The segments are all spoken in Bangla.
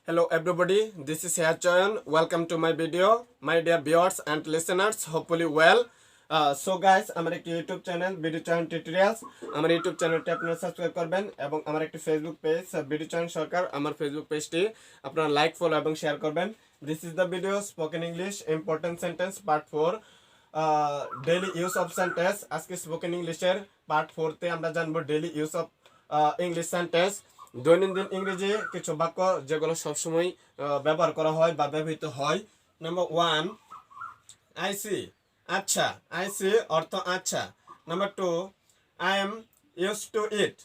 Hello everybody, this is Choyon. Welcome to my video, my dear viewers and listeners. Hopefully well. So guys, আমার একটি ইউটিউব চ্যানেল ভিডিও চয়ন টিউটোরিয়ালস আমার ইউটিউব চ্যানেলটি আপনারা সাবস্ক্রাইব করবেন এবং আমার একটি ফেসবুক পেজ ভিডিও চয়ন সরকার আমার ফেসবুক পেজটি আপনারা লাইক ফলো এবং শেয়ার করবেন। This is the video spoken English important sentence part 4 daily use of sentence. আজকে স্পোকেন ইংলিশের পার্ট 4 তে আমরা জানবো daily use of English sentence, দৈনন্দিন ইংরেজি কিছু বাক্য যেগুলো সবসময় ব্যবহার করা হয় বা ব্যবহৃত হয়। নাম্বার 1, আই সি, আচ্ছা। আই সি অর্থ আচ্ছা। Number 2, I am use to it,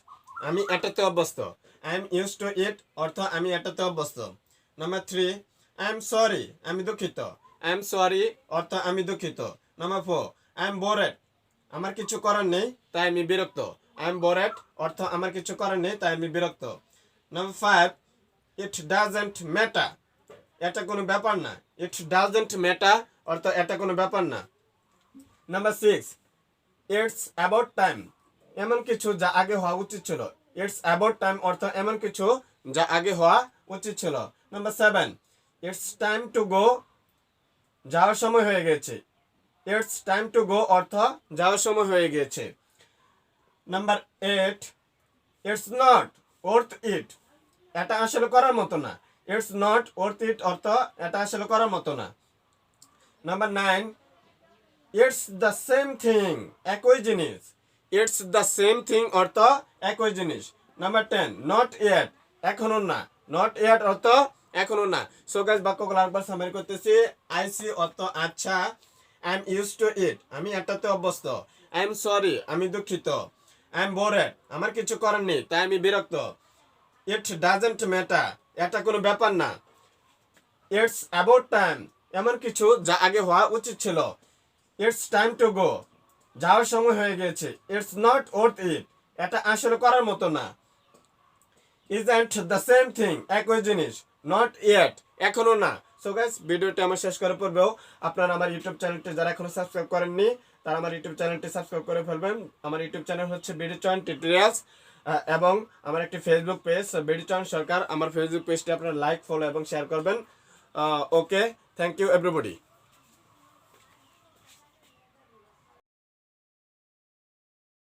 আমি এটাতে অভ্যস্ত। I am use to it অর্থ আমি এটাতে অভ্যস্ত। নাম্বার 3, আই এম সরি, আমি দুঃখিত। আই এম সরি অর্থ আমি দুঃখিত। নাম্বার 4, আই এম বোরেড, আমার কিছু করার নেই তাই আমি বিরক্ত। আই এম বোরেড অর্থ আমার কিছু করার নেই তাই আমি বিরক্ত। নাম্বার 5, ইট ডাজন্ট ম্যাটার, এটা কোনো ব্যাপার না। ইট ডাজন্ট ম্যাটার অর্থ এটা কোনো ব্যাপার না। নাম্বার 6, ইটস অ্যাবাউট টাইম, এমন কিছু যা আগে হওয়া উচিত ছিল। ইটস অ্যাবাউট টাইম অর্থ এমন কিছু যা আগে হওয়া উচিত ছিল। Number 7, it's time to go, যাওয়ার সময় হয়ে গেছে। ইটস টাইম টু গো অর্থ যাওয়ার সময় হয়ে গিয়েছে। Number 8, it's not worth it, এটা আসলে করার মতো না। ইটস নট ওর্থ ইট অর্থ এটা আসলে করার মতো না। Number 9, it's the same thing, একই জিনিস। ইটস দ্য সেম থিং অর্থ একই জিনিস। নাম্বার 10, নট ইয়েট, এখনো না। নট ইয়েট অর্থ এখনো না। সো গাইস, বাক্যগুলো আরেকবার সামারি করতেছি। আই সি অর্থ আচ্ছা। I am use to it, আমি এটাতে অভ্যস্ত। আই এম সরি, আমি দুঃখিত। আই এম বোরেড, আমার কিছু করার নেই তাই আমি বিরক্ত। ইট ডাজন্ট ম্যাটার, এটা কোনো ব্যাপার না। ইটস অ্যাবাউট টাইম, এমন কিছু যা আগে হওয়া উচিত ছিল। ইটস টাইম টু গো, যাওয়ার সময় হয়ে গেছে। ইটস নট ওর্থ ইট, এটা আসলে করার মতো না। ইজন্ট দ্য সেম থিং, একই জিনিস। নট ইয়েট, এখনো না। সো গাইস, ভিডিওটি আমার শেষ করার পূর্বেও আপনারা আমার ইউটিউব চ্যানেলটি যারা এখনো সাবস্ক্রাইব করেননি তারা আমার ইউটিউব চ্যানেলটি সাবস্ক্রাইব করে ফেলবেন। আমার ইউটিউব চ্যানেল হচ্ছে ভিডিও চয়ন টিউটোরিয়ালস এবং আমার একটি ফেসবুক পেজ ভিডিও চয়ন সরকার। আমার ফেসবুক পেজটি আপনারা লাইক ফলো এবং শেয়ার করবেন। ওকে, থ্যাংক ইউ এভরিবডি।